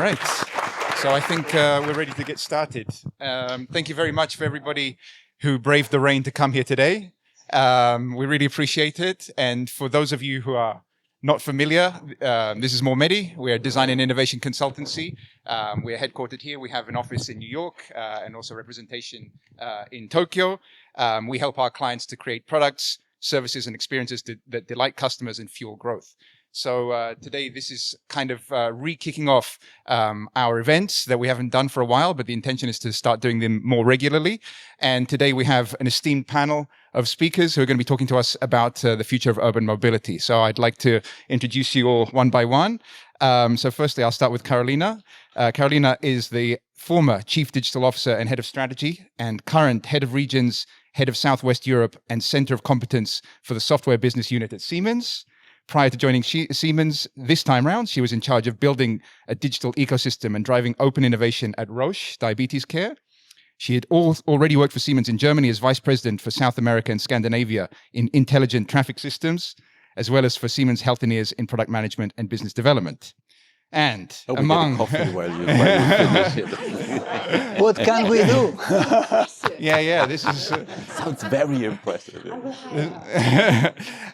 right. So I think we're ready to get started. Thank you very much for everybody who braved the rain to come here today. We really appreciate it. And for those of you who are not familiar, this is Mormedi. We're a design and innovation consultancy. We're headquartered here. We have an office in New York and also representation in Tokyo. We help our clients to create products, services, and experiences that delight customers and fuel growth. So today, this is kind of re-kicking off our events that we haven't done for a while, but the intention is to start doing them more regularly. And today we have an esteemed panel of speakers who are going to be talking to us about the future of urban mobility. So I'd like to introduce you all one by one. So firstly, I'll start with Karolina. Karolina is the former Chief Digital Officer and Head of Strategy and current Head of Regions, Head of Southwest Europe and Center of Competence for the Software Business Unit at Siemens. Prior to joining Siemens this time round, she was in charge of building a digital ecosystem and driving open innovation at Roche Diabetes Care. She had already worked for Siemens in Germany as Vice President for South America and Scandinavia in intelligent traffic systems, as well as for Siemens Healthineers in product management and business development. And among... while you finish it. What can we do? Yeah, this is... Sounds very impressive.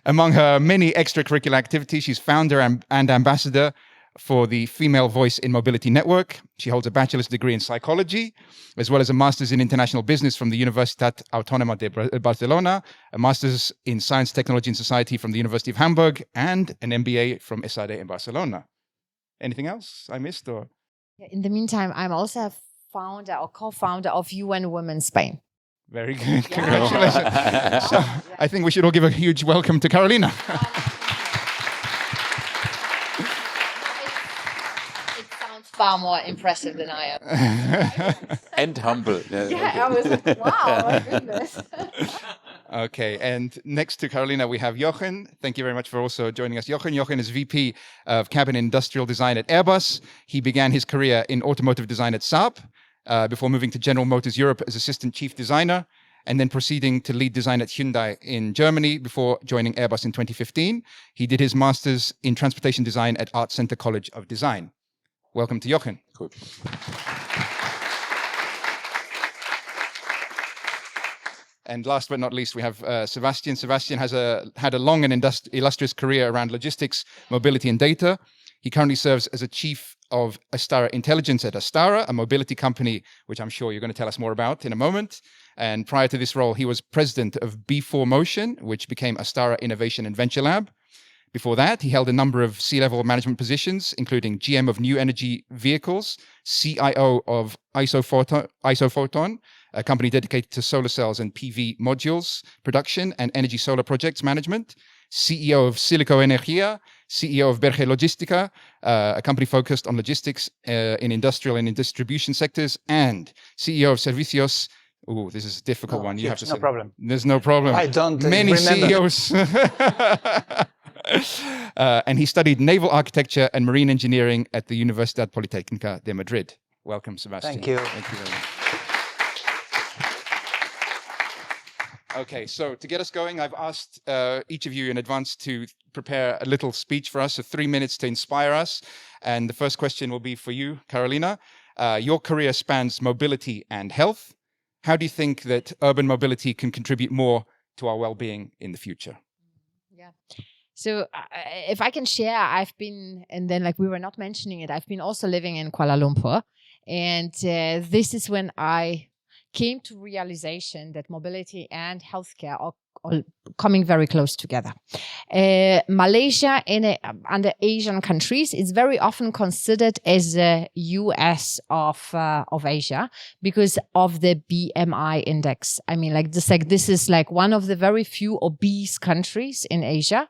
Among her many extracurricular activities, she's founder and ambassador for the Female Voice in Mobility Network. She holds a bachelor's degree in psychology, as well as a master's in international business from the Universitat Autònoma de Barcelona, a master's in science, technology, and society from the University of Hamburg, and an MBA from ESADE in Barcelona. Anything else I missed? Or in the meantime, I'm also a founder or co-founder of UN Women Spain. Very good. Congratulations. So I think we should all give a huge welcome to Karolina. It sounds far more impressive than I am. And humble. Yeah, I was like, wow, my goodness. Okay, and next to Karolina, we have Jochen. Thank you very much for also joining us. Jochen is VP of Cabin Industrial Design at Airbus. He began his career in automotive design at Saab, before moving to General Motors Europe as Assistant Chief Designer, and then proceeding to lead design at Hyundai in Germany before joining Airbus in 2015. He did his Master's in Transportation Design at Art Center College of Design. Welcome to Jochen. Cool. And last but not least, we have Sebastian. Sebastian has had a long and illustrious career around logistics, mobility, and data. He currently serves as a chief of Astara Intelligence at Astara, a mobility company, which I'm sure you're going to tell us more about in a moment. And prior to this role, he was president of B4 Motion, which became Astara Innovation and Venture Lab. Before that, he held a number of C-level management positions, including GM of New Energy Vehicles, CIO of Isophoton, a company dedicated to solar cells and PV modules production and energy solar projects management, CEO of Silico Energia, CEO of Berge Logistica, a company focused on logistics in industrial and in distribution sectors, and CEO of Servicios. Oh, this is a difficult one. You have to no say. Problem. There's no problem. I don't Many remember. CEOs. And he studied naval architecture and marine engineering at the Universidad Politécnica de Madrid. Welcome, Sebastian. Thank you. Thank you very much. Okay, so to get us going, I've asked each of you in advance to prepare a little speech for us, so 3 minutes to inspire us. And the first question will be for you, Karolina. Your career spans mobility and health. How do you think that urban mobility can contribute more to our well-being in the future? Yeah. So if I can share, I've been, and then like we were not mentioning it, I've been also living in Kuala Lumpur. And this is when I came to realization that mobility and healthcare are coming very close together. Malaysia and the Asian countries is very often considered as the US of Asia because of the BMI index. I mean, this is like one of the very few obese countries in Asia.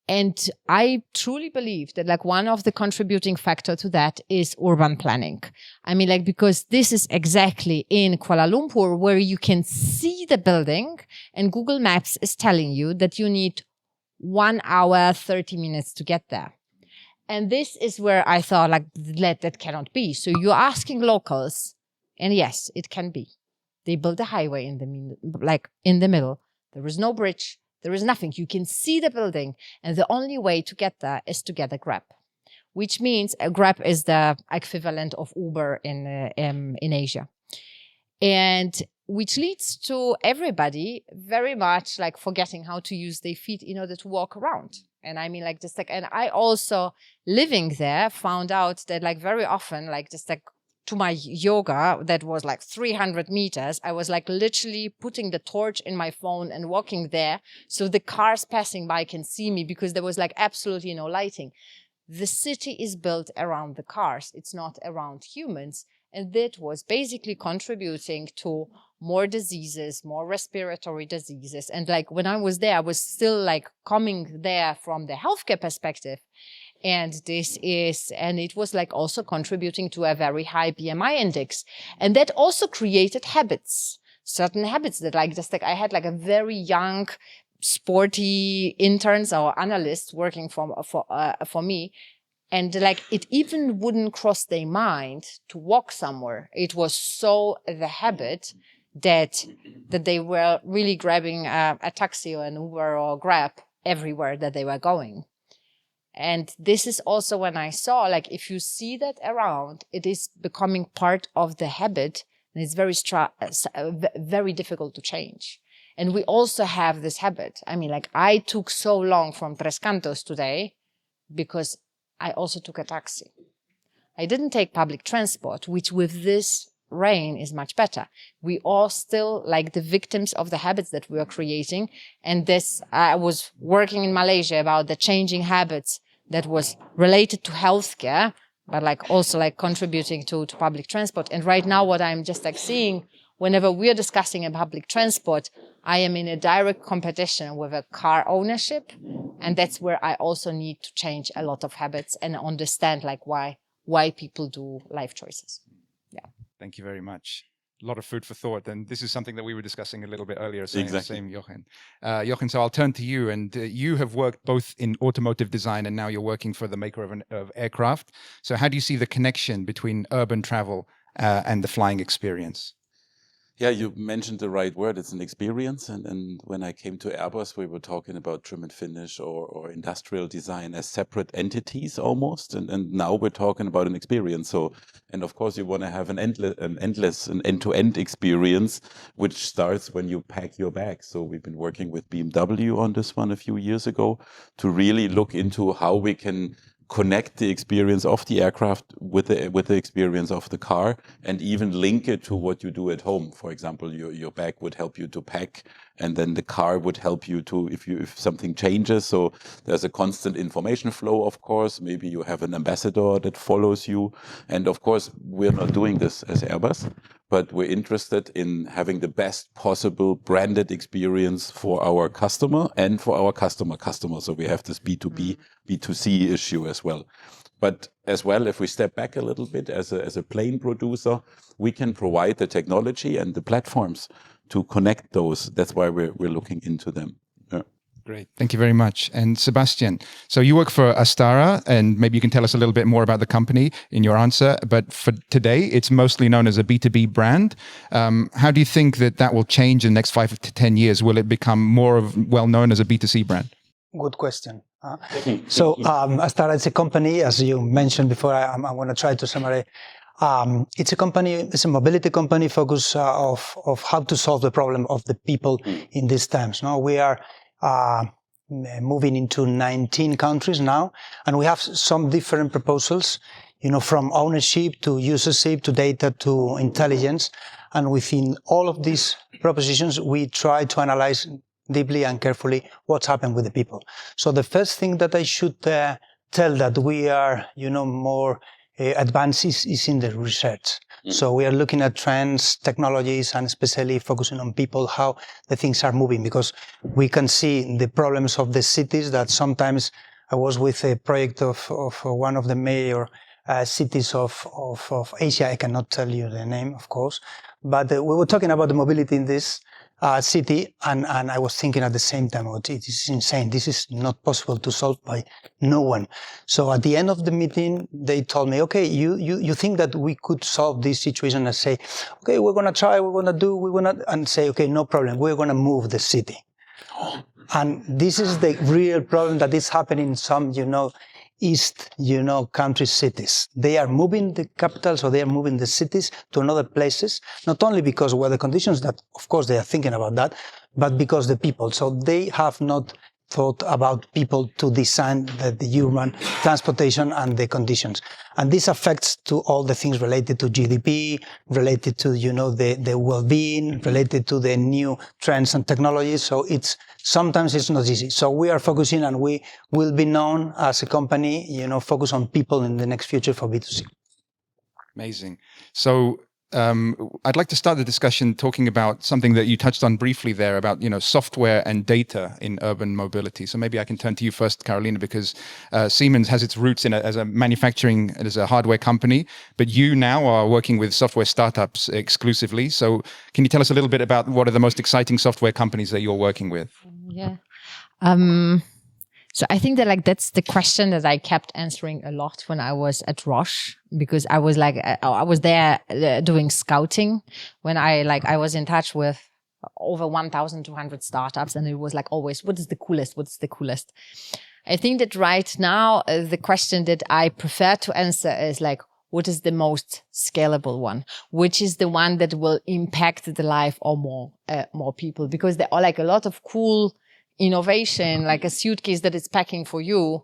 And I truly believe that like one of the contributing factor to that is urban planning. I mean, like, because this is exactly in Kuala Lumpur where you can see the building and Google Maps is telling you that you need 1 hour, 30 minutes to get there. And this is where I thought like that cannot be. So you're asking locals, and yes, it can be. They built a highway in the middle. There is no bridge. There is nothing. You can see the building. And the only way to get there is to get a Grab. which means Grab is the equivalent of Uber in Asia. And which leads to everybody very much like forgetting how to use their feet in order to walk around. And I mean, like, just like, and I also living there found out that like very often, like just like to my yoga that was like 300 meters, I was like literally putting the torch in my phone and walking there so the cars passing by can see me, because there was like absolutely no lighting. The city is built around the cars. It's not around humans. And that was basically contributing to more diseases, more respiratory diseases. And like when I was there, I was still like coming there from the healthcare perspective. And it was like also contributing to a very high BMI index. And that also created habits, certain habits that like, just like I had like a very young, sporty interns or analysts working for me. And like, it even wouldn't cross their mind to walk somewhere. It was so the habit that they were really grabbing a taxi or an Uber or Grab everywhere that they were going. And this is also when I saw, like, if you see that around, it is becoming part of the habit, and it's very difficult to change. And we also have this habit. I mean, like, I took so long from Tres Cantos today because I also took a taxi. I didn't take public transport, which with this rain is much better. We are still like the victims of the habits that we are creating. And this, I was working in Malaysia about the changing habits that was related to healthcare, but like also like contributing to public transport. And right now what I'm just like seeing, whenever we're discussing a public transport, I am in a direct competition with a car ownership. And that's where I also need to change a lot of habits and understand like why people do life choices. Yeah. Thank you very much. A lot of food for thought. And this is something that we were discussing a little bit earlier. Same, Jochen. Jochen, so I'll turn to you. And you have worked both in automotive design and now you're working for the maker of aircraft. So how do you see the connection between urban travel and the flying experience? Yeah, you mentioned the right word. It's an experience. And when I came to Airbus, we were talking about trim and finish or industrial design as separate entities almost. And now we're talking about an experience. So, and of course, you want to have an end-to-end experience, which starts when you pack your bag. So we've been working with BMW on this one a few years ago to really look into how we can connect the experience of the aircraft with the experience of the car, and even link it to what you do at home. For example, your bag would help you to pack, and then the car would help you to if something changes. So there's a constant information flow, of course. Maybe you have an ambassador that follows you. And of course, we're not doing this as Airbus, but we're interested in having the best possible branded experience for our customer and for our customer. So we have this B2B, B2C issue as well. But as well, if we step back a little bit as a plane producer, we can provide the technology and the platforms to connect those. That's why we're looking into them. Yeah. Great. Thank you very much. And Sebastian, so you work for Astara, and maybe you can tell us a little bit more about the company in your answer. But for today, it's mostly known as a B2B brand. How do you think that will change in the next 5 to 10 years? Will it become more well known as a B2C brand? Good question. So Astara is a company, as you mentioned before. I'm going to try to summarize. It's a company, it's a mobility company focused of how to solve the problem of the people in these times. Now we are moving into 19 countries now, and we have some different proposals, from ownership to usership to data to intelligence. And within all of these propositions, we try to analyze deeply and carefully what's happened with the people. So the first thing that I should tell that we are, more advanced is in the research. So we are looking at trends, technologies, and especially focusing on people, how the things are moving, because we can see the problems of the cities that sometimes I was with a project of one of the major cities of Asia. I cannot tell you the name, of course, but we were talking about the mobility in this city, and I was thinking at the same time, it is insane. This is not possible to solve by no one. So at the end of the meeting, they told me, okay, you think that we could solve this situation and say, okay, we're going to try, and say, okay, no problem. We're going to move the city. And this is the real problem that is happening in some, east, country cities. They are moving the capitals, or they are moving the cities to another places, not only because weather conditions, that of course they are thinking about that, but because the people. So they have not thought about people to design the urban transportation and the conditions. And this affects to all the things related to GDP, related to, the well-being, related to the new trends and technologies. So sometimes it's not easy. So we are focusing, and we will be known as a company, focus on people in the next future for B2C. Amazing. So I'd like to start the discussion talking about something that you touched on briefly there about, software and data in urban mobility. So maybe I can turn to you first, Karolina, because Siemens has its roots as a hardware company, but you now are working with software startups exclusively. So can you tell us a little bit about what are the most exciting software companies that you're working with? Yeah. So I think that that's the question that I kept answering a lot when I was at Roche, because I was I was there doing scouting when I was in touch with over 1,200 startups, and it was always, what is the coolest? What's the coolest? I think that right now the question that I prefer to answer is what is the most scalable one? Which is the one that will impact the life of more people? Because there are a lot of cool innovation, like a suitcase that is packing for you,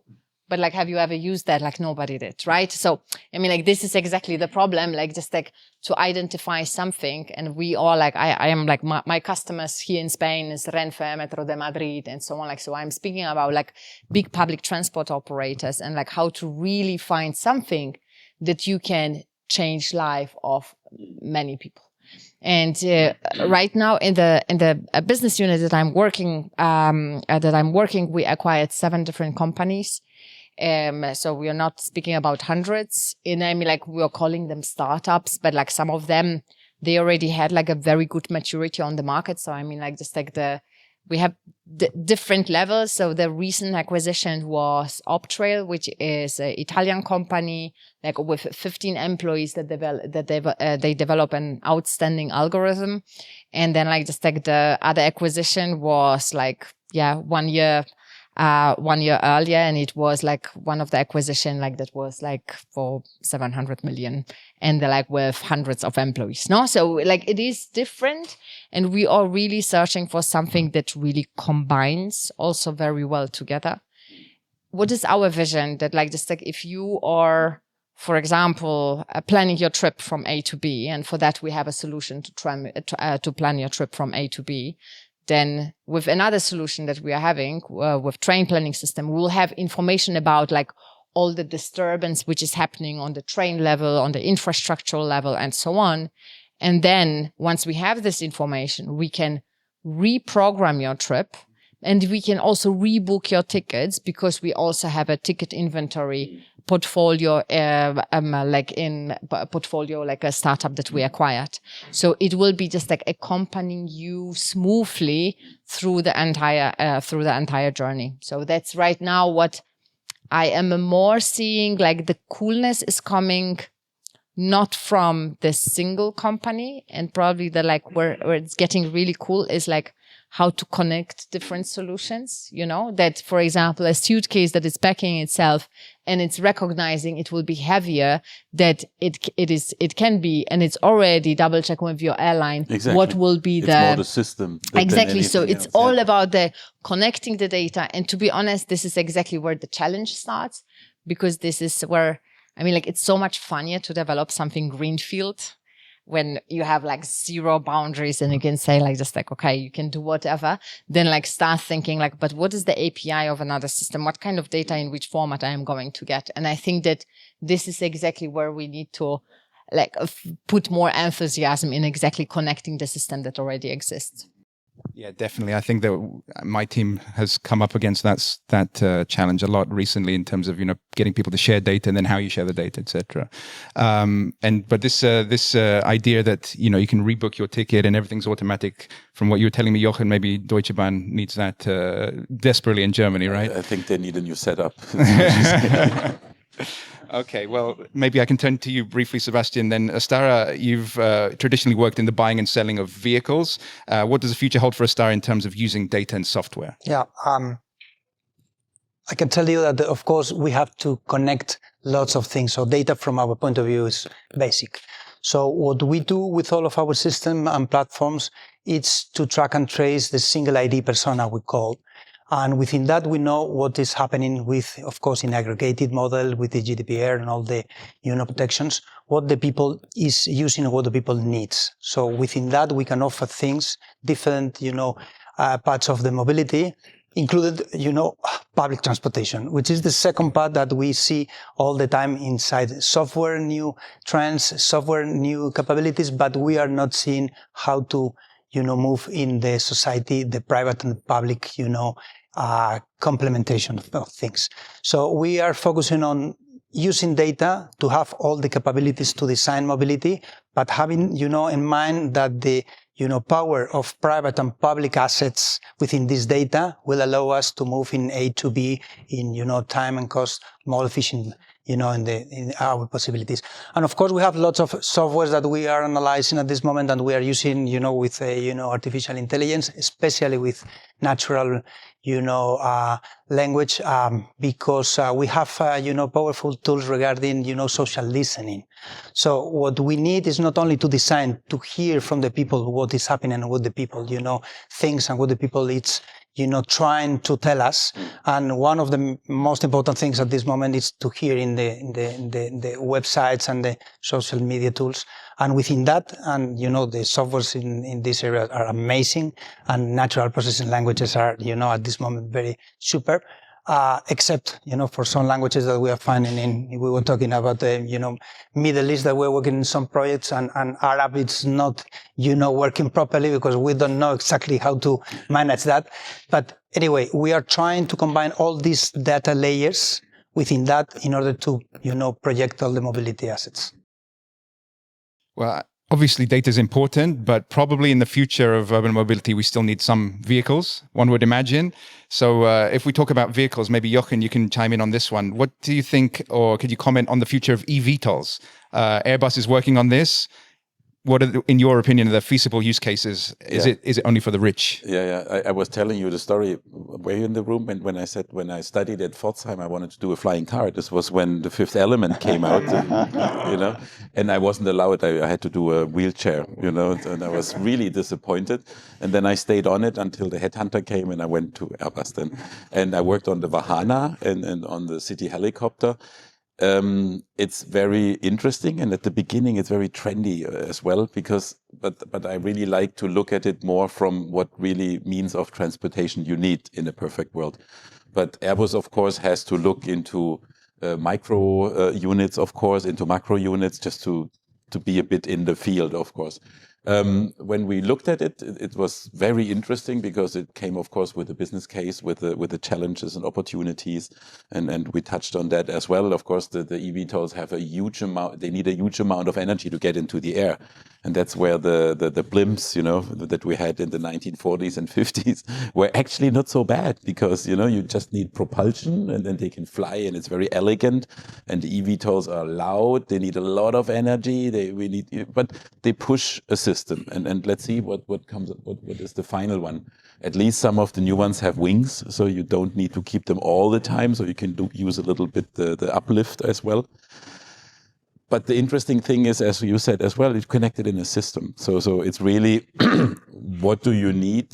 but have you ever used that? Nobody did, right? So I mean, this is exactly the problem, to identify something. And we all I am my customers here in Spain is Renfe, Metro de Madrid, and so on. So I'm speaking about big public transport operators, and how to really find something that you can change life of many people. And right now in the business unit that I'm working, we acquired 7 different companies. So we are not speaking about hundreds. And I mean, we are calling them startups, but some of them, they already had a very good maturity on the market. So I mean, we have different levels. So the recent acquisition was Optrail, which is an Italian company, with 15 employees that they develop an outstanding algorithm. And then the other acquisition was 1 year earlier, and it was one of the acquisition that was for 700 million, and with hundreds of employees. No, so it is different, and we are really searching for something that really combines also very well together. What is our vision? That if you are, for example, planning your trip from A to B, and for that we have a solution to plan your trip from A to B. Then with another solution that we are having with train planning system, we will have information about all the disturbance which is happening on the train level, on the infrastructural level, and so on. And then once we have this information, we can reprogram your trip, and we can also rebook your tickets, because we also have a ticket inventory portfolio, portfolio, a startup that we acquired. So it will be just accompanying you smoothly through the entire journey. So that's right now what I am more seeing, the coolness is coming not from the single company, and probably where it's getting really cool is how to connect different solutions, that, for example, a suitcase that is packing itself and it's recognizing it will be heavier, that it can be, and it's already double checking with your airline. Exactly. What will be it's more the system. Exactly. So it's all about the connecting the data. And to be honest, this is exactly where the challenge starts, because this is where, I mean, it's so much funnier to develop something greenfield when you have zero boundaries and you can say okay, you can do whatever, then start thinking but what is the API of another system? What kind of data in which format I am going to get? And I think that this is exactly where we need to put more enthusiasm in exactly connecting the system that already exists. Yeah, definitely. I think that my team has come up against that challenge a lot recently in terms of getting people to share data and then how you share the data, etc. But this idea that you can rebook your ticket and everything's automatic. From what you were telling me, Jochen, maybe Deutsche Bahn needs that desperately in Germany, right? I think they need a new setup. Okay, well, maybe I can turn to you briefly, Sebastian. Then, Astara, you've traditionally worked in the buying and selling of vehicles. What does the future hold for Astara in terms of using data and software? Yeah, I can tell you that, of course, we have to connect lots of things. So data from our point of view is basic. So what we do with all of our system and platforms, it's to track and trace the single ID persona we call. And within that, we know what is happening with, of course, in aggregated model with the GDPR and all the, protections, what the people is using, what the people needs. So within that, we can offer things, different, parts of the mobility, included, public transportation, which is the second part that we see all the time inside software, new trends, software, new capabilities, but we are not seeing how to, move in the society, the private and the public, complementation of things. So we are focusing on using data to have all the capabilities to design mobility, but having, in mind that the, power of private and public assets within this data will allow us to move in A to B in, time and cost more efficient, in our possibilities. And of course, we have lots of softwares that we are analyzing at this moment and we are using, with, artificial intelligence, especially with natural, language, because we have, powerful tools regarding, social listening. So what we need is not only to design, to hear from the people what is happening and what the people, thinks and what the people it's, trying to tell us. And one of the most important things at this moment is to hear in the websites and the social media tools. And within that, and, the softwares in this area are amazing and natural processing languages are, at this moment very superb. Except, for some languages that we are finding we were talking about the, Middle East that we're working in some projects and Arab, it's not, working properly because we don't know exactly how to manage that. But anyway, we are trying to combine all these data layers within that in order to, project all the mobility assets. Well, obviously data is important, but probably in the future of urban mobility, we still need some vehicles, one would imagine. So if we talk about vehicles, maybe Jochen, you can chime in on this one. What do you think, or could you comment on the future of eVTOLs? Airbus is working on this. What are, in your opinion, the feasible use cases? Is it only for the rich? I was telling you the story. Were you in the room when I said when I studied at Pforzheim I wanted to do a flying car? This was when The Fifth Element came out, and I wasn't allowed. I had to do a wheelchair, and I was really disappointed. And then I stayed on it until the headhunter came, and I went to Airbus then, and I worked on the Vahana and on the city helicopter. It's very interesting, and at the beginning it's very trendy as well, but I really like to look at it more from what really means of transportation you need in a perfect world. But Airbus, of course, has to look into micro units, of course, into macro units, just to be a bit in the field, of course. When we looked at it, it was very interesting because it came, of course, with a business case, with the challenges and opportunities, and we touched on that as well. Of course, the eVTOLs have a huge amount; they need a huge amount of energy to get into the air, and that's where the blimps, that we had in the 1940s and 50s were actually not so bad because you just need propulsion and then they can fly and it's very elegant. And the eVTOLs are loud; they need a lot of energy. But they push a system. And let's see what is the final one. At least some of the new ones have wings, so you don't need to keep them all the time, so you can use a little bit the uplift as well. But the interesting thing is, as you said as well, it's connected in a system. So it's really, what do you need?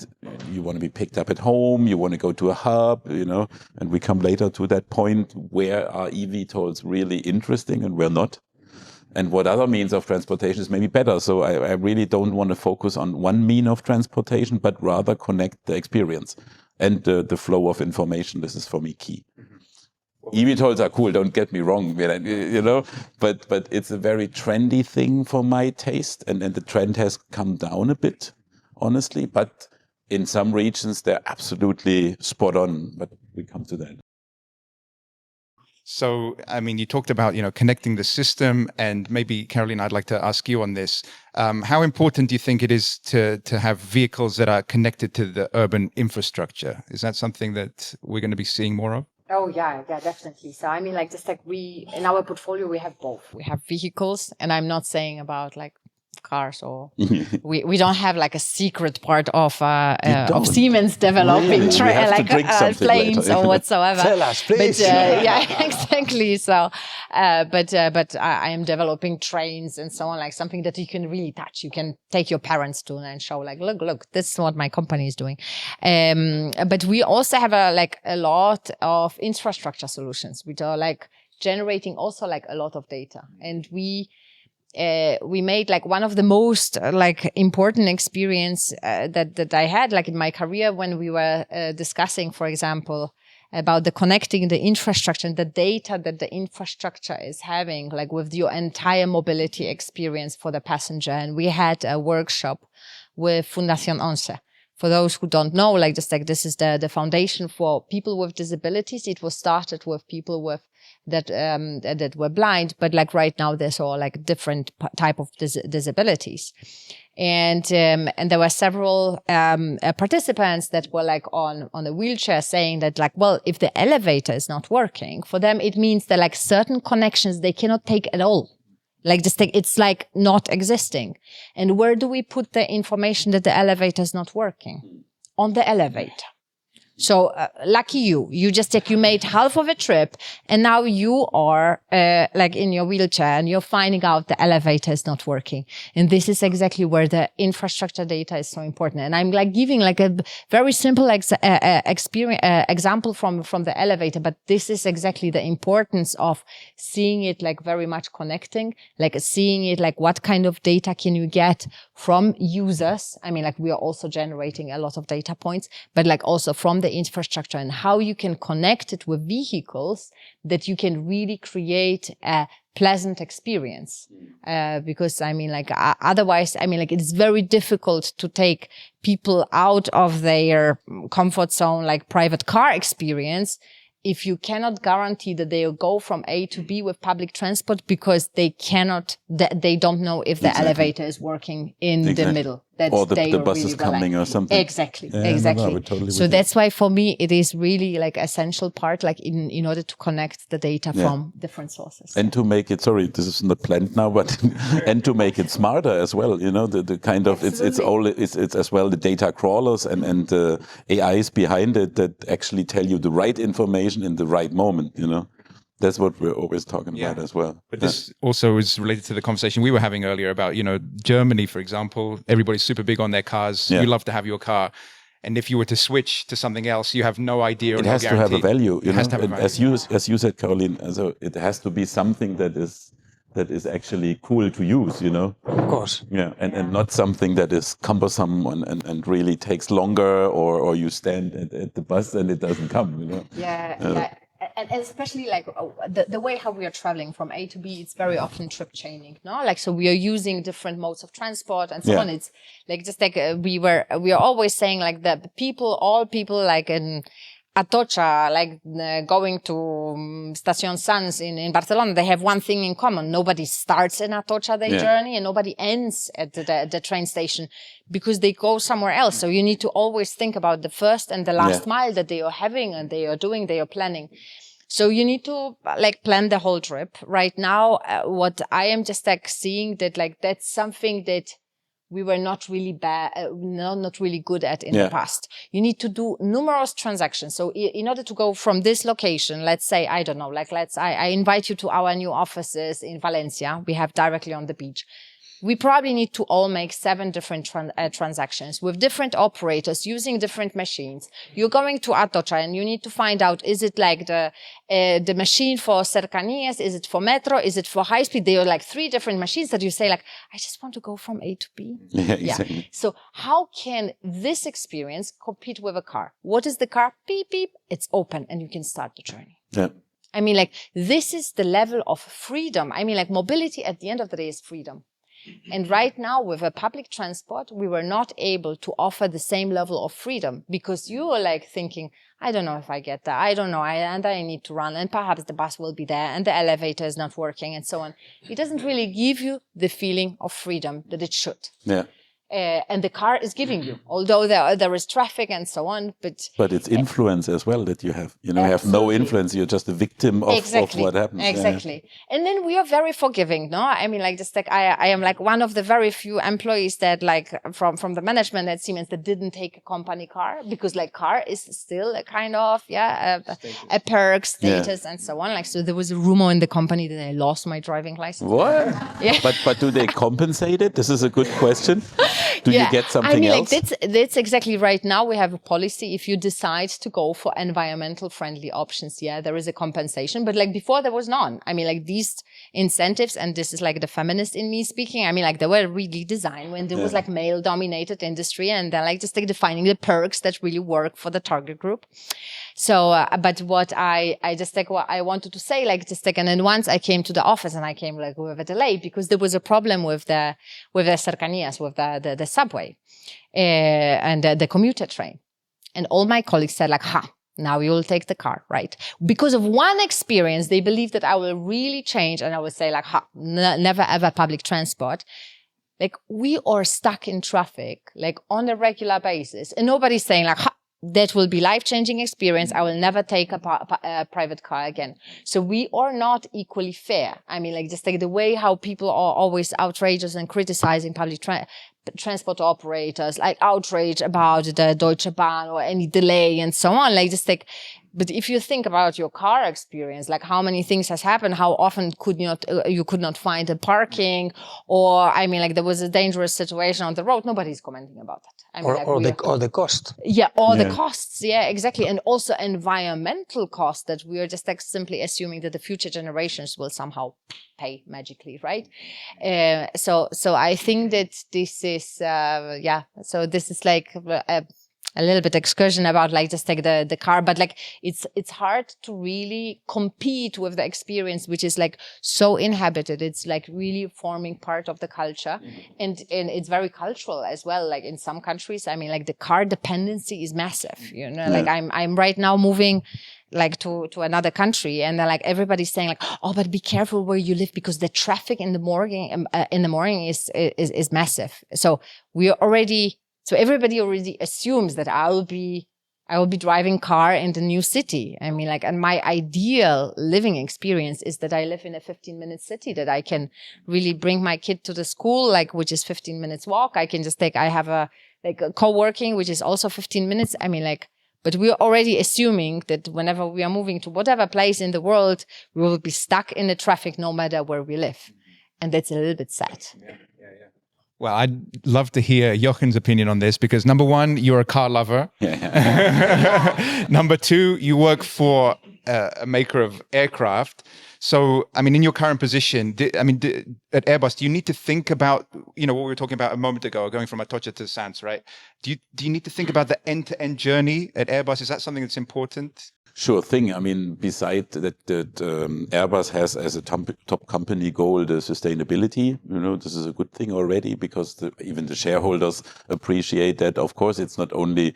You want to be picked up at home, you want to go to a hub, and we come later to that point, where are eVTOLs really interesting and where not? And what other means of transportation is maybe better. So I really don't want to focus on one mean of transportation, but rather connect the experience and the flow of information. This is for me key. eVTOLs are cool, don't get me wrong, but it's a very trendy thing for my taste. And the trend has come down a bit, honestly. But in some regions, they're absolutely spot on. But we come to that. So, I mean, you talked about, connecting the system, and maybe, Karolina, I'd like to ask you on this. How important do you think it is to have vehicles that are connected to the urban infrastructure? Is that something that we're going to be seeing more of? Oh, yeah, definitely. So, I mean, in our portfolio, we have both. We have vehicles, and I'm not saying about of cars, or we don't have like a secret part of Siemens developing really? planes or whatsoever. Tell us, please. But, yeah, exactly. So, but I am developing trains and so on, like something that you can really touch. You can take your parents to and show, like, look, this is what my company is doing. But we also have a lot of infrastructure solutions, which are like generating also like a lot of data. And we made like one of the most like important experience that I had like in my career when we were discussing, for example, about the connecting the infrastructure and the data that the infrastructure is having, like with your entire mobility experience for the passenger. And we had a workshop with Fundación 11. For those who don't know, like just like this is the foundation for people with disabilities. It was started with people with that were blind, but like right now there's all like different type of disabilities. And there were several participants that were like on a wheelchair saying that like, well, if the elevator is not working for them, it means that like certain connections they cannot take at all. Like just it's like not existing. And where do we put the information that the elevator is not working? On the elevator. So lucky you made half of a trip and now you are like in your wheelchair and you're finding out the elevator is not working. And this is exactly where the infrastructure data is so important. And I'm like giving like a very simple example from the elevator, but this is exactly the importance of seeing it like very much connecting, like seeing it like what kind of data can you get from users. I mean, like we are also generating a lot of data points, but like also from the infrastructure and how you can connect it with vehicles that you can really create a pleasant experience. Because I mean, like otherwise, I mean, like it's very difficult to take people out of their comfort zone, like private car experience, if you cannot guarantee that they'll go from A to B with public transport because they don't know if the elevator is working in the middle. Or the bus is coming or something. Exactly. So that's why for me, it is really like essential part, like in order to connect the data from different sources. And to make it, sorry, this is not planned now, but and to make it smarter as well, you know, the kind of, it's as well the data crawlers and the AIs behind it that actually tell you the right information in the right moment, you know. That's what we're always talking about as well. But this also is related to the conversation we were having earlier about, you know, Germany, for example. Everybody's super big on their cars. You love to have your car. And if you were to switch to something else, you have no idea. It has to have a value. You know? As you said, Karolina, so it has to be something that is actually cool to use, you know? Of course. Yeah, and not something that is cumbersome and really takes longer or you stand at the bus and it doesn't come, you know? Yeah. And especially like the way how we are traveling from A to B, it's very often trip chaining, no? Like, so we are using different modes of transport and so on. It's like, just like we are always saying like all people like in Atocha, like going to Station Sans in Barcelona, they have one thing in common. Nobody starts in Atocha their journey and nobody ends at the train station because they go somewhere else. So you need to always think about the first and the last mile that they are having and they are doing, they are planning. So you need to like plan the whole trip. Right now, what I am just like seeing that like that's something that we were not really not really good at in the past. You need to do numerous transactions. So in order to go from this location, let's say, I don't know, like I invite you to our new offices in Valencia. We have directly on the beach. We probably need to all make 7 different transactions with different operators using different machines. You're going to Atocha and you need to find out, is it like the machine for cercanías? Is it for metro? Is it for high speed? They are like 3 different machines that you say like, I just want to go from A to B. Yeah, exactly. So how can this experience compete with a car? What is the car? Beep, beep. It's open and you can start the journey. Yeah. I mean, like, this is the level of freedom. I mean, like, mobility at the end of the day is freedom. And right now with a public transport, we were not able to offer the same level of freedom because you were like thinking, I don't know if I get there. I don't know. And I need to run and perhaps the bus will be there and the elevator is not working and so on. It doesn't really give you the feeling of freedom that it should. Yeah. and the car is giving you, although there is traffic and so on. But it's influence as well that you have. You have no influence. You're just a victim of what happens. Exactly. Yeah. And then we are very forgiving, no? I mean, like, just like I am like one of the very few employees that like from the management at Siemens that didn't take a company car, because like car is still a kind of, a perk status and so on. Like, so there was a rumor in the company that I lost my driving license. What? Yeah. But do they compensate it? This is a good question. Do you get something else? Like that's exactly right. Now we have a policy. If you decide to go for environmental friendly options, there is a compensation. But like before, there was none. I mean, like these incentives, and this is like the feminist in me speaking. I mean, like they were really designed when there was like male dominated industry, and they're like just like defining the perks that really work for the target group. So, but what I just like what I wanted to say, like just like, and then once I came to the office and I came like with a delay because there was a problem with the cercanías, with the subway, and the commuter train, and all my colleagues said like, now you will take the car, right? Because of one experience, they believe that I will really change, and I will say like, never ever public transport. Like we are stuck in traffic, like on a regular basis, and nobody's saying like, that will be life-changing experience. I will never take a private car again. So we are not equally fair. I mean, like just like the way how people are always outrageous and criticizing public transport operators, like outrage about the Deutsche Bahn or any delay and so on. Like just like, but if you think about your car experience, like how many things has happened, how often you could not find a parking, or I mean, like there was a dangerous situation on the road. Nobody's commenting about that. I mean, or the cost. Yeah, the costs. Yeah, exactly, and also environmental costs that we are just like simply assuming that the future generations will somehow pay magically, right? So I think that this is So this is like a little bit excursion about like just like the car, but like it's hard to really compete with the experience, which is like so inhabited. It's like really forming part of the culture, and it's very cultural as well. Like in some countries, I mean, like the car dependency is massive. Like I'm right now moving like to another country, and then like everybody's saying like, oh, but be careful where you live because the traffic in the morning is massive. So So everybody already assumes that I will be driving car in the new city. I mean, like, and my ideal living experience is that I live in a 15-minute city, that I can really bring my kid to the school, like, which is 15 minutes walk. I can just I have a co-working, which is also 15 minutes. I mean, like, but we're already assuming that whenever we are moving to whatever place in the world, we will be stuck in the traffic no matter where we live. And that's a little bit sad. Yeah. Well, I'd love to hear Jochen's opinion on this because number one, you're a car lover. Number two, you work for a maker of aircraft. So, I mean, in your current position, at Airbus, do you need to think about, what we were talking about a moment ago, going from Atocha to Sands, right? Do you need to think about the end-to-end journey at Airbus? Is that something that's important? Sure thing. I mean, beside that Airbus has as a top company goal the sustainability. This is a good thing already because even the shareholders appreciate that. Of course, it's not only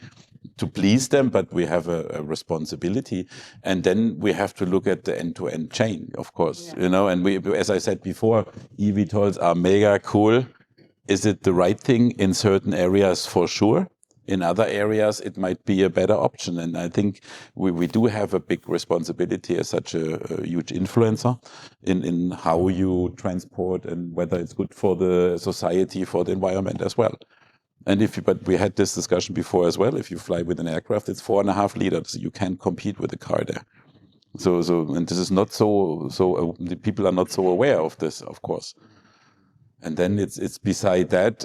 to please them, but we have a responsibility. And then we have to look at the end-to-end chain, of course. And we, as I said before, eVTOLs are mega cool. Is it the right thing in certain areas? For sure. In other areas, it might be a better option. And I think we do have a big responsibility as such a huge influencer in how you transport and whether it's good for the society, for the environment as well. And but we had this discussion before as well. If you fly with an aircraft, it's 4.5 liters. You can't compete with a car there. So, and this is not so the people are not so aware of this, of course. And then it's beside that,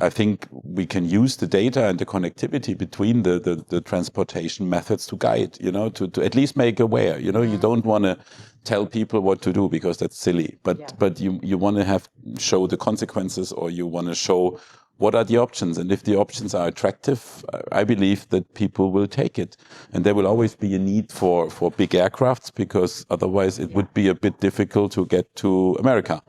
I think we can use the data and the connectivity between the transportation methods to guide, to at least make aware. You don't want to tell people what to do because that's silly, but you want to show the consequences, or you want to show what are the options. And if the options are attractive, I believe that people will take it. And there will always be a need for big aircrafts, because otherwise it would be a bit difficult to get to America.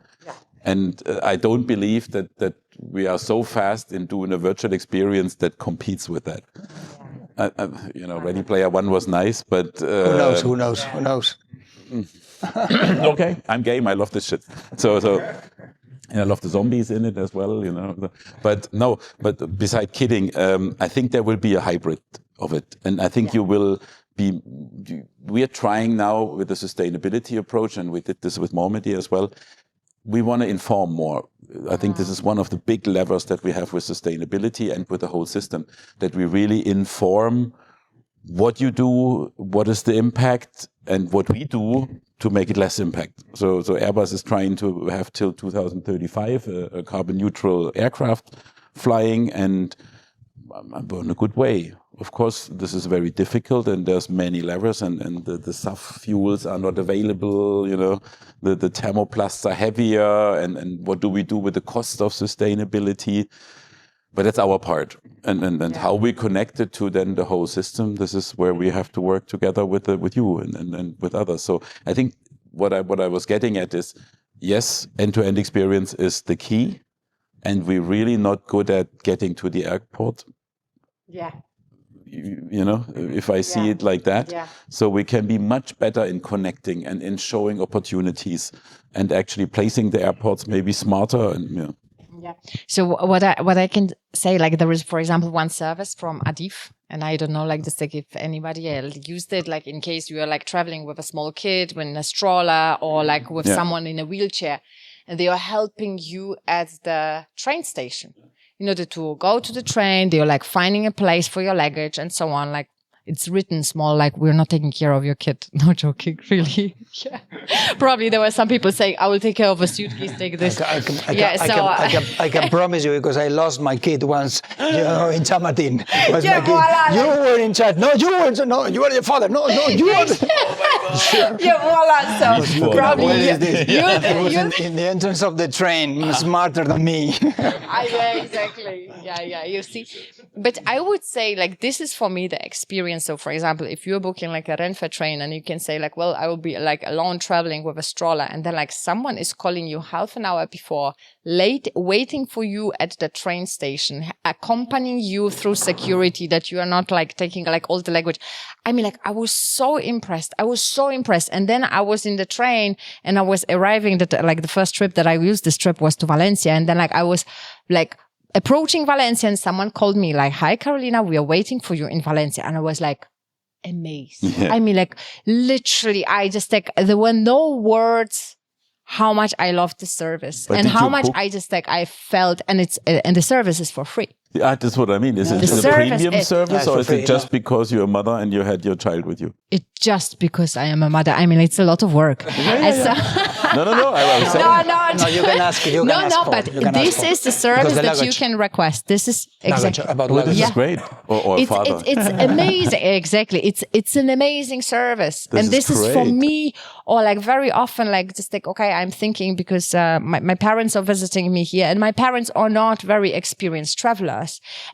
And I don't believe that we are so fast in doing a virtual experience that competes with that. Ready Player One was nice, but who knows? Okay, I'm game. I love this shit. So And I love the zombies in it as well, you know. But no, but beside kidding, I think there will be a hybrid of it. And I think we are trying now with the sustainability approach, and we did this with Normandy as well. We want to inform more. I think this is one of the big levers that we have with sustainability and with the whole system, that we really inform what you do, what is the impact, and what we do to make it less impact. So Airbus is trying to have till 2035 a carbon neutral aircraft flying, and we're in a good way. Of course, this is very difficult, and there's many levers, and the SAF fuels are not available, you know, the thermoplasts are heavier, and what do we do with the cost of sustainability? But that's our part, and how we connect it to then the whole system. This is where we have to work together with you and with others. So I think what I was getting at is, yes, end-to-end experience is the key, and we're really not good at getting to the airport. Yeah. You know, if I see it like that. Yeah. So we can be much better in connecting and in showing opportunities and actually placing the airports maybe smarter and, you know. Yeah. So what I can say, like, there is, for example, one service from Adif, and I don't know, like, just like if anybody else used it, like in case you are like traveling with a small kid, in a stroller, or like with someone in a wheelchair, and they are helping you at the train station in order to go to the train. They are like finding a place for your luggage and so on. Like, it's written small, like, we're not taking care of your kid. No joking, really. Yeah. Probably there were some people saying, I will take care of a suitcase, take this. I can promise you, because I lost my kid once, you know, in Chamartin. Voila, you were in charge. No, you weren't. No, you were the father. No, you were. Voila. So probably you in the entrance of the train, smarter than me. Exactly. Yeah. You see, but I would say, like, this is for me the experience. So, for example, if you're booking like a Renfe train, and you can say like, well, I will be like alone traveling with a stroller, and then like someone is calling you half an hour before, late, waiting for you at the train station, accompanying you through security, that you are not like taking like all the language. I mean, like, I was so impressed. And then I was in the train, and I was arriving that like the first trip that I used this trip was to Valencia. And then like I was like approaching Valencia, and someone called me like, hi, Karolina, we are waiting for you in Valencia. And I was like amazed. Yeah. I mean, like, literally, I just like, there were no words how much I loved the service, but and how much I felt, and the service is for free. Yeah, that's what I mean. Is it a premium service, or is it just because you're a mother and you had your child with you? It's just because I am a mother. I mean, it's a lot of work. No, I was saying. No, you can ask. But this is the service that you can request. This is exactly about this is great. Or father. It's amazing. Exactly. It's an amazing service, and this is for me. Or like very often, like just like, okay, I'm thinking because my parents are visiting me here, and my parents are not very experienced travelers.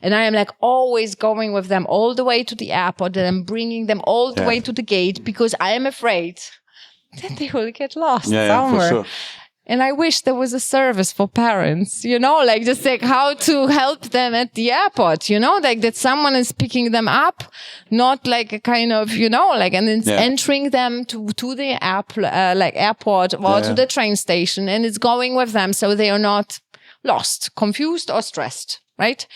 And I am like always going with them all the way to the airport, and I'm bringing them all the way to the gate, because I am afraid that they will get lost somewhere. For sure. And I wish there was a service for parents, you know, like just like how to help them at the airport, you know, like that someone is picking them up, not like a kind of, you know, like, and it's entering them to the airport or to the train station, and it's going with them so they are not lost, confused, or stressed. Right?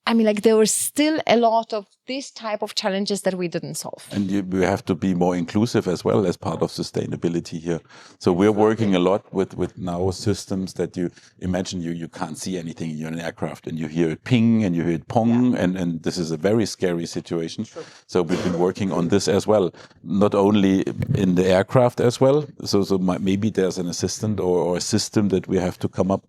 I mean, like, there was still a lot of this type of challenges that we didn't solve. And we have to be more inclusive as well as part of sustainability here. So we're working a lot with now systems that you imagine you can't see anything in your aircraft, and you hear it ping and you hear it pong, and this is a very scary situation. True. So we've been working on this as well, not only in the aircraft as well. So maybe there's an assistant or a system that we have to come up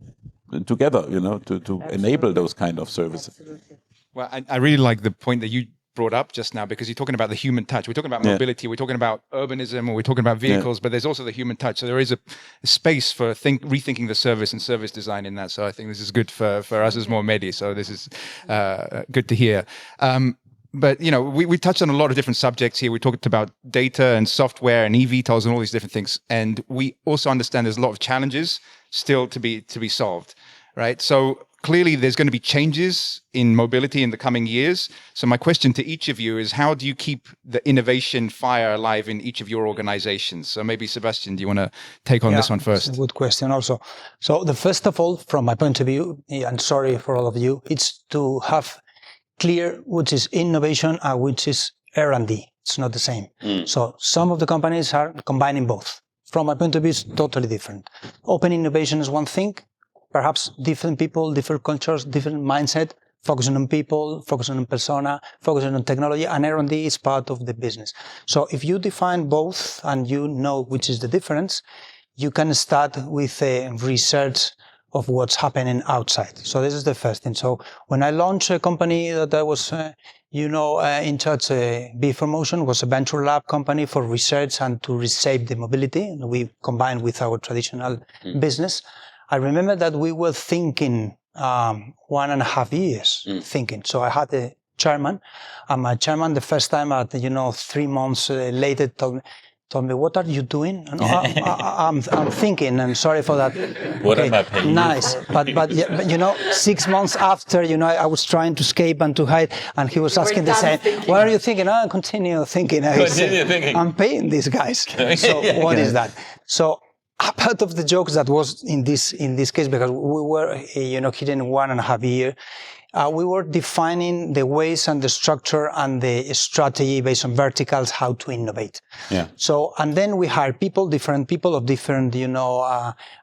together, you know, to enable those kind of services. Absolutely. Well, I really like the point that you brought up just now, because you're talking about the human touch. We're talking about mobility, we're talking about urbanism, or we're talking about vehicles, but there's also the human touch. So there is a space for rethinking the service and service design in that. So I think this is good for us as more Medi. So this is good to hear. But, you know, we touched on a lot of different subjects here. We talked about data and software and eVTOLs and all these different things. And we also understand there's a lot of challenges still to be solved, right? So clearly there's going to be changes in mobility in the coming years. So my question to each of you is, how do you keep the innovation fire alive in each of your organizations? So maybe Sebastian, do you want to take on this one first? It's a good question also. So the first of all, from my point of view, and sorry for all of you, it's to have clear which is innovation and which is R&D. It's not the same. So some of the companies are combining both. From my point of view, it's totally different. Open innovation is one thing. Perhaps different people, different cultures, different mindset, focusing on people, focusing on persona, focusing on technology, and R&D is part of the business. So if you define both and you know which is the difference, you can start with a research of what's happening outside. So this is the first thing. So when I launched a company that I was, in charge, B4Motion was a venture lab company for research and to reshape the mobility. And we combined with our traditional business. I remember that we were thinking 1.5 years thinking. So I had a chairman, and my chairman the first time, 3 months later, told me, "What are you doing?" And I'm thinking, and sorry for that. What am I paying? Nice, but 6 months after, I was trying to escape and to hide, and he was asking the same. What are you thinking? Oh, continue thinking. Thinking. I'm paying these guys. So what is that? So a part of the jokes that was in this case, because we were, hitting 1.5 years, we were defining the ways and the structure and the strategy based on verticals, how to innovate. Yeah. So, and then we hired different people of different,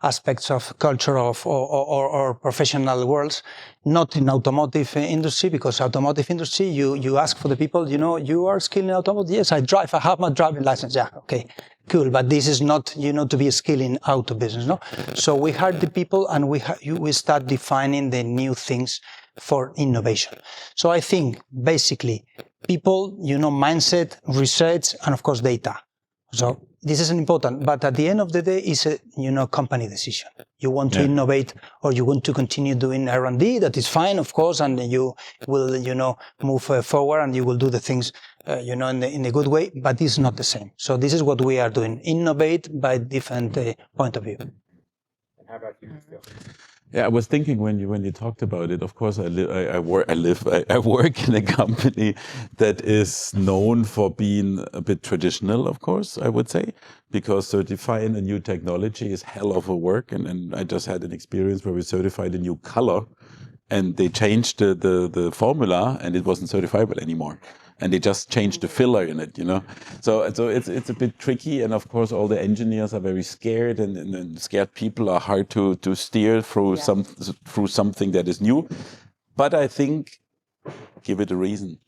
aspects of culture or professional worlds, not in automotive industry, because automotive industry, you ask for the people, you are skilled in automotive. Yes, I drive. I have my driving license. Yeah. Okay. Cool, but this is not, to be a skill in auto business, no? So we hired the people and we start defining the new things for innovation. So I think basically people, mindset, research, and of course data. So this is important, but at the end of the day, it's a, company decision. You want to innovate or you want to continue doing R&D, that is fine, of course, and you will, move forward and you will do the things, in a good way, but it's not the same. So this is what we are doing, innovate by different point of view. And how about you, Phil? Yeah, I was thinking when you talked about it. Of course, I work in a company that is known for being a bit traditional. Of course, I would say, because certifying a new technology is hell of a work. And I just had an experience where we certified a new color, and they changed the formula, and it wasn't certifiable anymore. And they just changed the filler in it, So it's a bit tricky, and of course all the engineers are very scared, and scared people are hard to steer through through something that is new. But I think give it a reason,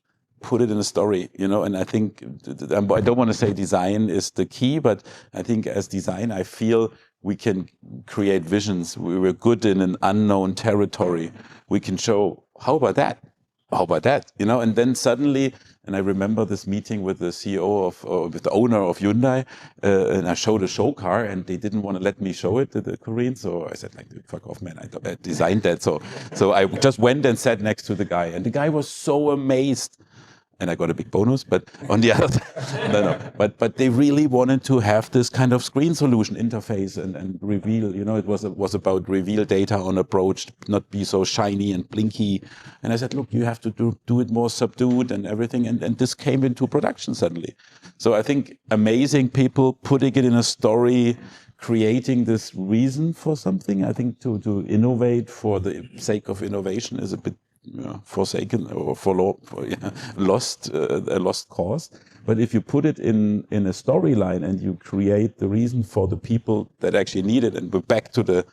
put it in a story, And I think I don't want to say design is the key, but I think as design, I feel we can create visions. We were good in an unknown territory. We can show, how about that? How about that? And then suddenly, and I remember this meeting with the CEO with the owner of Hyundai, and I showed a show car, and they didn't want to let me show it to the Koreans. So I said, fuck off, man, I designed that. So I just went and sat next to the guy, and the guy was so amazed. And I got a big bonus, but on the other side, no. But they really wanted to have this kind of screen solution interface and reveal. It was about reveal data on approach, not be so shiny and blinky. And I said, look, you have to do it more subdued and everything. And this came into production suddenly. So I think amazing people putting it in a story, creating this reason for something. I think to innovate for the sake of innovation is a bit forsaken or a lost cause. But if you put it in a storyline and you create the reason for the people that actually need it, and we're back to the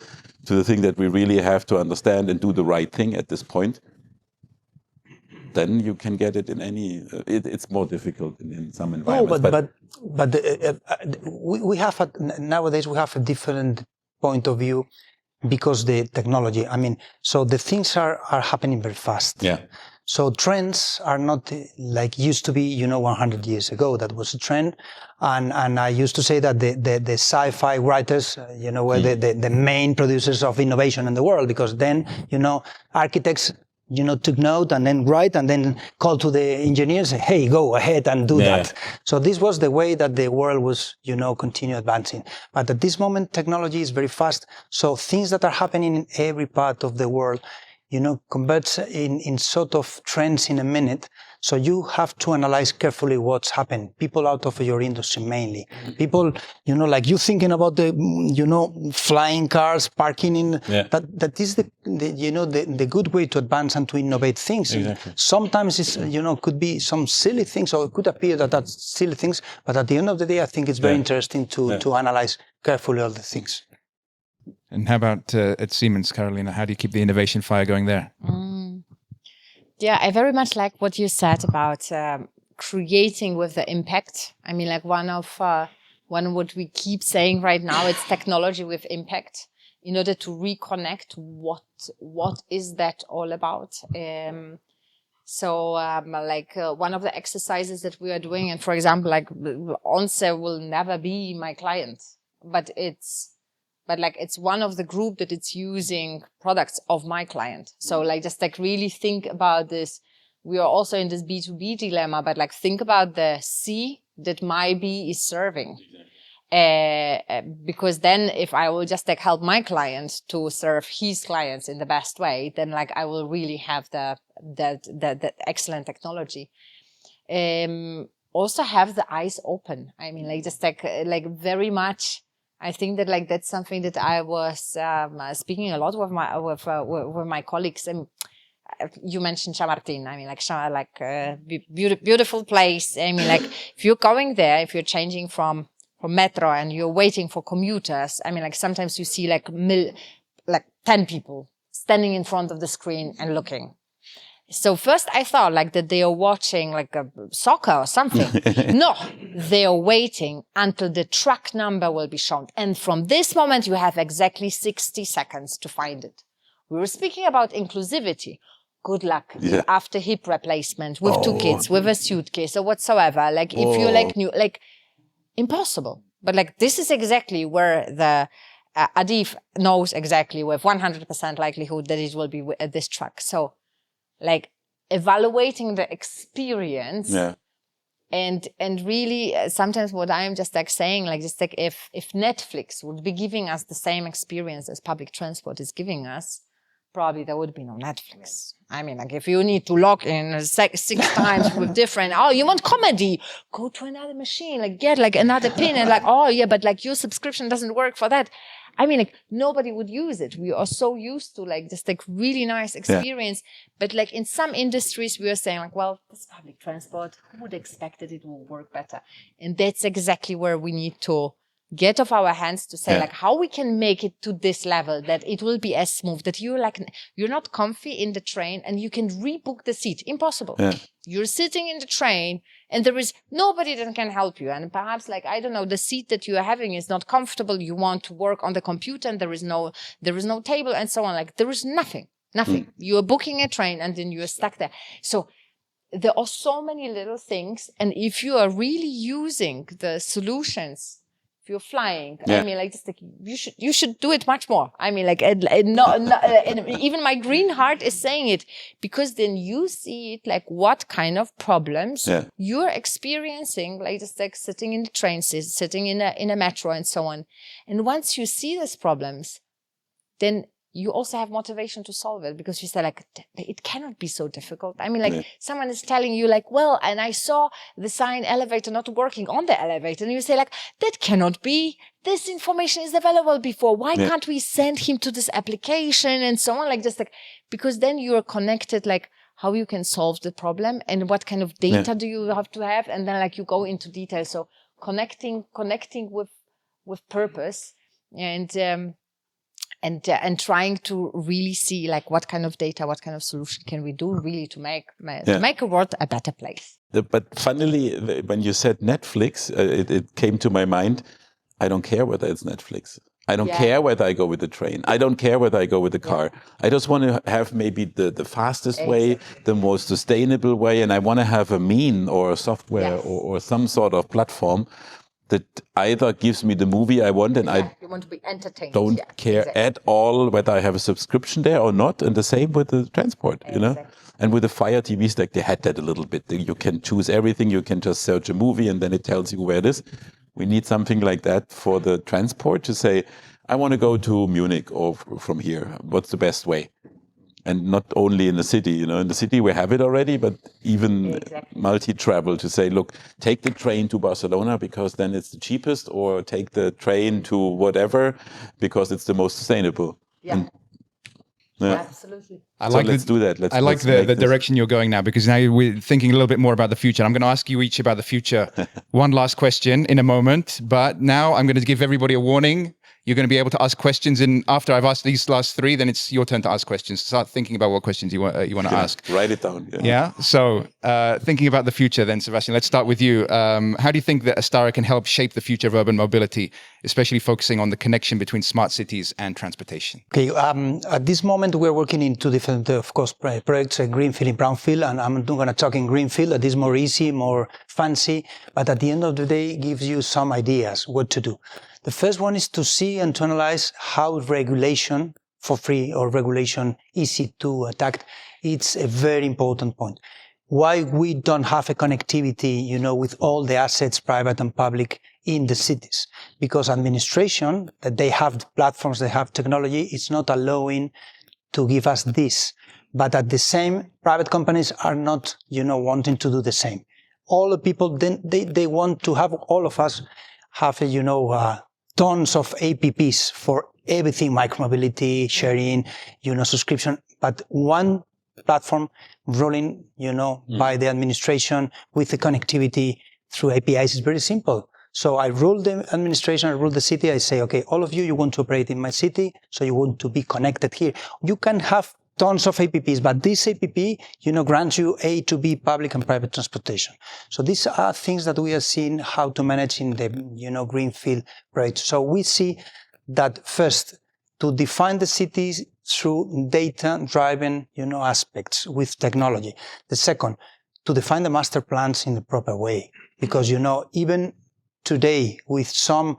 thing that we really have to understand and do the right thing at this point, then you can get it in any. It's more difficult in some environments. But we have nowadays we have a different point of view. Because the technology, so the things are happening very fast. Yeah. So trends are not like used to be, 100 years ago. That was a trend. And I used to say that the sci-fi writers, were the main producers of innovation in the world, because then, architects, took note and then write and then call to the engineers, hey, go ahead and do that. So this was the way that the world was, continue advancing. But at this moment, technology is very fast. So things that are happening in every part of the world, converts in sort of trends in a minute. So you have to analyze carefully what's happened. People out of your industry mainly. People, like you thinking about the, flying cars, parking in, that is the good way to advance and to innovate things. Exactly. Sometimes it's, could be some silly things, or it could appear that that's silly things, but at the end of the day, I think it's very interesting to analyze carefully all the things. And how about at Siemens, Karolina? How do you keep the innovation fire going there? Yeah, I very much like what you said about creating with the impact. I mean, like one what we keep saying right now, it's technology with impact, in order to reconnect what is that all about. So one of the exercises that we are doing, and for example, like Once will never be my client, but it's one of the group that it's using products of my client. So just really think about this. We are also in this B2B dilemma, but think about the C that my B is serving. Because then if I will just help my client to serve his clients in the best way, then I will really have the excellent technology. Also have the eyes open. I mean, very much. I think that that's something that I was speaking a lot with my colleagues. And you mentioned Chamartin. I mean, beautiful place. I mean, if you're going there, if you're changing from metro and you're waiting for commuters, I mean, sometimes you see 10 people standing in front of the screen and looking. So first I thought that they are watching a soccer or something. No, they are waiting until the truck number will be shown. And from this moment, you have exactly 60 seconds to find it. We were speaking about inclusivity. Good luck after hip replacement with 2 kids, with a suitcase or whatsoever. If you're new, impossible. But this is exactly where the Adif knows exactly with 100% likelihood that it will be at this truck. So evaluating the experience and really sometimes what I'm just saying, if Netflix would be giving us the same experience as public transport is giving us, probably there would be no Netflix. I mean, if you need to log in 6 times with different, you want comedy, go to another machine, get another pin and but your subscription doesn't work for that. I mean, nobody would use it. We are so used to really nice experience. But in some industries, we are saying well, this public transport, who would expect that it will work better? And that's exactly where we need to get off our hands to say how we can make it to this level that it will be as smooth that you're not comfy in the train and you can rebook the seat. Impossible. You're sitting in the train and there is nobody that can help you. And perhaps I don't know, the seat that you are having is not comfortable. You want to work on the computer and there is no table and so on. There is nothing. You are booking a train and then you are stuck there. So there are so many little things. And if you are really using the solutions, you're flying. I mean, you should do it much more. I mean, even my green heart is saying it because then you see it what kind of problems you're experiencing, sitting in the train, sitting in a metro and so on. And once you see these problems, then you also have motivation to solve it because you say it cannot be so difficult. I mean, someone is telling you well, and I saw the sign elevator not working on the elevator. And you say that cannot be. This information is available before. Why can't we send him to this application and so on? Because then you are connected, how you can solve the problem and what kind of data do you have to have. And then you go into detail. So connecting with purpose and trying to really see what kind of data, what kind of solution can we do really to make a world a better place. But funnily, when you said Netflix, it came to my mind. I don't care whether it's Netflix. I don't care whether I go with the train. I don't care whether I go with the car. I just want to have maybe the fastest way, the most sustainable way, and I want to have a mean or a software or some sort of platform that either gives me the movie I want and you want to be entertained. Don't care at all whether I have a subscription there or not. And the same with the transport, And with the Fire TV stack, they had that a little bit. You can choose everything. You can just search a movie and then it tells you where it is. We need something like that for the transport to say, I want to go to Munich or from here. What's the best way? And not only in the city, in the city we have it already, but even multi-travel to say, look, take the train to Barcelona because then it's the cheapest, or take the train to whatever because it's the most sustainable. Yeah. Absolutely. Let's do that. I like the direction you're going now, because now we're thinking a little bit more about the future. I'm going to ask you each about the future. One last question in a moment, but now I'm going to give everybody a warning. You're going to be able to ask questions, and after I've asked these last three, then it's your turn to ask questions. Start thinking about what questions you want to ask. Write it down. Yeah. So thinking about the future then, Sebastian, let's start with you. How do you think that Astara can help shape the future of urban mobility, especially focusing on the connection between smart cities and transportation? Okay. At this moment, we're working in two different, of course, projects, greenfield and brownfield, and I'm going to talk in greenfield. That is more easy, more fancy, but at the end of the day, it gives you some ideas what to do. The first one is to see and to analyze how regulation for free or regulation easy to attack. It's a very important point. Why we don't have a connectivity, with all the assets, private and public, in the cities? Because administration, that they have platforms, they have technology, it's not allowing to give us this. But at the same, private companies are not, wanting to do the same. All the people, then they want to have all of us have, tons of apps for everything, micromobility, sharing, subscription, but one platform rolling, by the administration with the connectivity through APIs is very simple. So I rule the administration, I rule the city, I say, okay, all of you want to operate in my city, so you want to be connected here. You can have tons of apps, but this app, grants you A to B public and private transportation. So these are things that we are seeing how to manage in the, greenfield project. So we see that first, to define the cities through data-driven, aspects with technology. The second, to define the master plans in the proper way. Because, even today with some,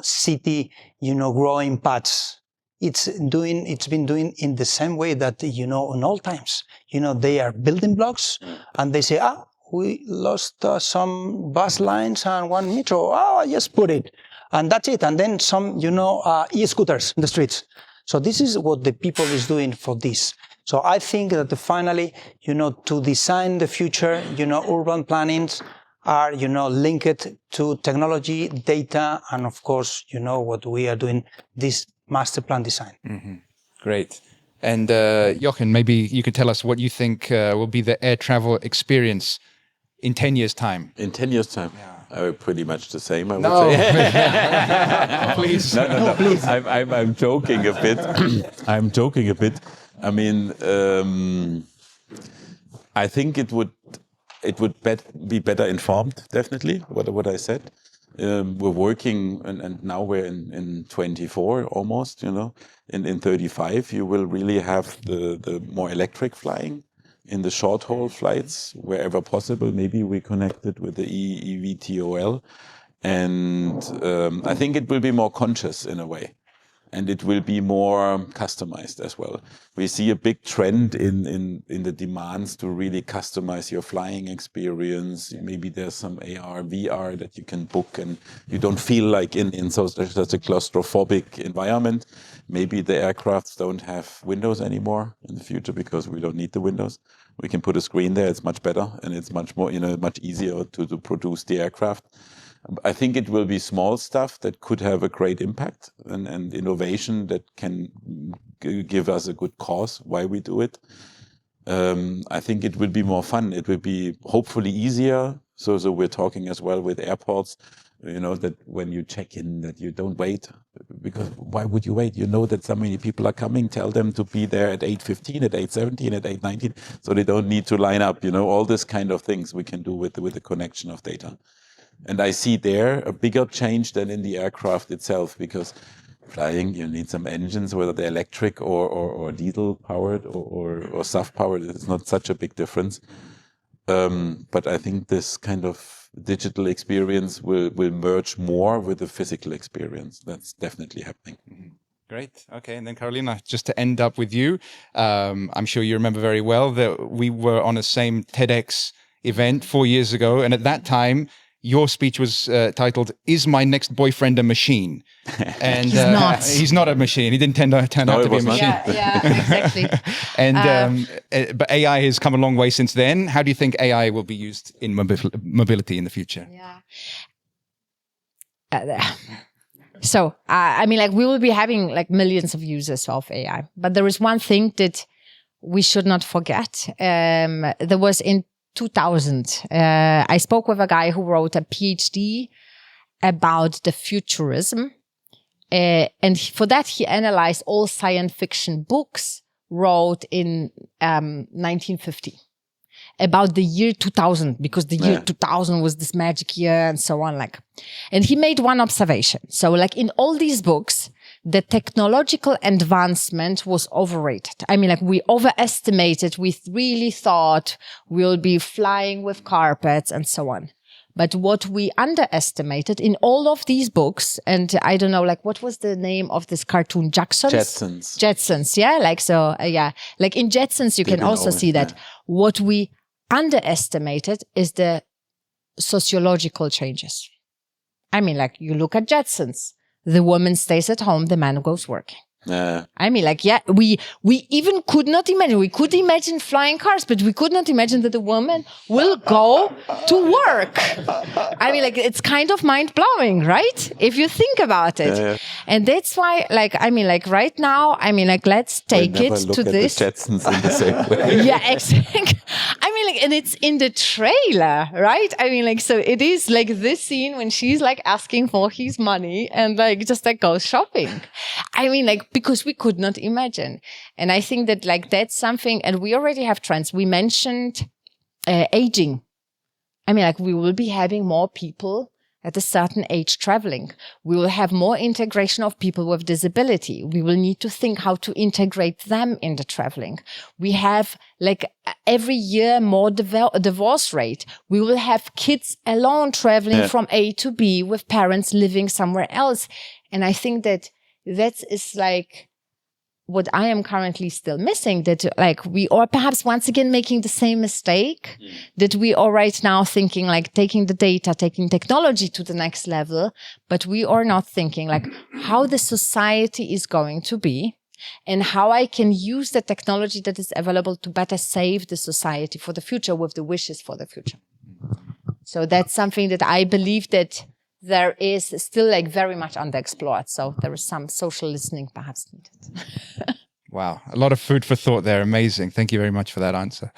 city, growing paths, it's been doing in the same way that, in all times, they are building blocks and they say, we lost some bus lines and one metro. I just put it. And that's it. And then some, e-scooters in the streets. So this is what the people is doing for this. So I think that finally, to design the future, urban plannings are, linked to technology, data, and of course, what we are doing, this master plan design. Mm-hmm. Great. And Jochen, maybe you could tell us what you think will be the air travel experience in 10 years' time. In 10 years' time? Yeah. Pretty much the same, I would say. Please. No, please. I'm joking a bit. I'm joking a bit. I mean, I think it would be better informed, definitely, what I said. We're working, and now we're in 24 almost, in 35 you will really have the more electric flying in the short haul flights wherever possible. Maybe we connect it with the eVTOL, and I think it will be more conscious in a way. And it will be more customized as well. We see a big trend in the demands to really customize your flying experience. Maybe there's some AR, VR that you can book, and you don't feel like in such a claustrophobic environment. Maybe the aircrafts don't have windows anymore in the future because we don't need the windows. We can put a screen there. It's much better, and it's much more, much easier to produce the aircraft. I think it will be small stuff that could have a great impact and innovation that can give us a good cause why we do it. I think it will be more fun. It will be hopefully easier. So we're talking as well with airports, that when you check in, that you don't wait, because why would you wait? You know that so many people are coming. Tell them to be there at 8:15, at 8:17, at 8:19, so they don't need to line up. All this kind of things we can do with the connection of data. And I see there a bigger change than in the aircraft itself, because flying, you need some engines, whether they're electric or diesel powered or SAF powered. It's not such a big difference. But I think this kind of digital experience will merge more with the physical experience. That's definitely happening. Mm-hmm. Great. Okay. And then Karolina, just to end up with you, I'm sure you remember very well that we were on the same TEDx event 4 years ago. And at that time, your speech was titled, "Is my next boyfriend a machine?" And He's not. He's not a machine. He didn't turn out to be a was not. machine. Yeah, exactly. And but AI has come a long way since then. How do you think AI will be used in mobility in the future? Yeah. So, I mean, like we will be having like millions of users of AI, but there is one thing that we should not forget. There was in 2000, I spoke with a guy who wrote a PhD about the futurism. And for that, he analyzed all science fiction books wrote in 1950 about the year 2000, because the year 2000 was this magic year and so on. And he made one observation. So like in all these books, the technological advancement was overrated. I mean, like we overestimated. We really thought we'll be flying with carpets and so on. But what we underestimated in all of these books, and I don't know, like what was the name of this cartoon? Jetsons. Yeah. Like, so, yeah, like in Jetsons, you can also see that what we underestimated is the sociological changes. I mean, like you look at Jetsons, the woman stays at home, the man goes working. I mean, like, yeah, we even could not imagine. We could imagine flying cars, but we could not imagine that the woman will go to work. I mean, like, it's kind of mind blowing, right? If you think about it. Yeah. And that's why, like, I mean, like, right now, I mean, like, let's take it to this. The Jetsons in the same way. Yeah, exactly. I mean, like, and it's in the trailer, right? I mean, like, so it is like this scene when she's like asking for his money and like just like goes shopping. I mean, like, because we could not imagine. And I think that like that's something, and we already have trends. We mentioned aging. I mean, like we will be having more people at a certain age traveling. We will have more integration of people with disability. We will need to think how to integrate them in the traveling. We have like every year more divorce rate. We will have kids alone traveling from A to B with parents living somewhere else. And I think that is like what I am currently still missing, that like we are perhaps once again making the same mistake that we are right now thinking like taking the data, taking technology to the next level, but we are not thinking like how the society is going to be and how I can use the technology that is available to better save the society for the future with the wishes for the future. So that's something that I believe that there is still like very much underexplored. So there is some social listening perhaps needed. Wow. A lot of food for thought there. Amazing. Thank you very much for that answer.